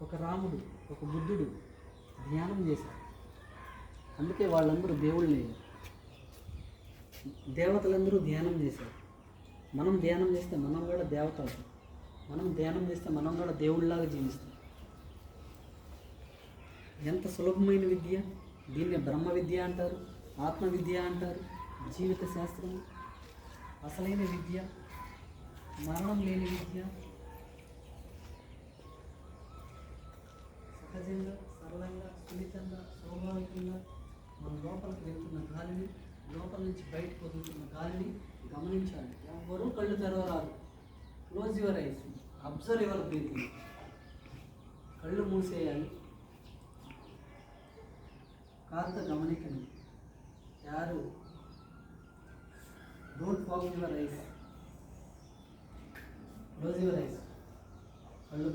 ఒక రాముడు, ఒక బుద్ధుడు ధ్యానం చేశారు. అందుకే వాళ్ళందరూ దేవుళ్ళని, దేవతలందరూ ధ్యానం చేశారు. మనం ధ్యానం చేస్తే మనం కూడా దేవత అవుతాం. మనం ధ్యానం చేస్తే మనం కూడా దేవుళ్ళలాగా జీవిస్తాం. ఎంత సులభమైన విద్య! దీన్నే బ్రహ్మ విద్య అంటారు, ఆత్మ విద్య అంటారు, జీవిత శాస్త్రం, అసలైన విద్య, మరణం లేని విద్య. సహజంగా, సరళంగా, సున్నితంగా, స్వాభావికంగా మన లోపలికి వెళ్తున్న గాలిని, లోపల నుంచి బయటకు వదులుతున్న గాలిని గమనించాలి. ఎవరూ కళ్ళు తెరవరాదు. Close your eyes, observe your breathing. కళ్ళు మూసేయాలి. కాస్త గమనికండి. యారు don't focus your eyes, close your eyes. కళ్ళు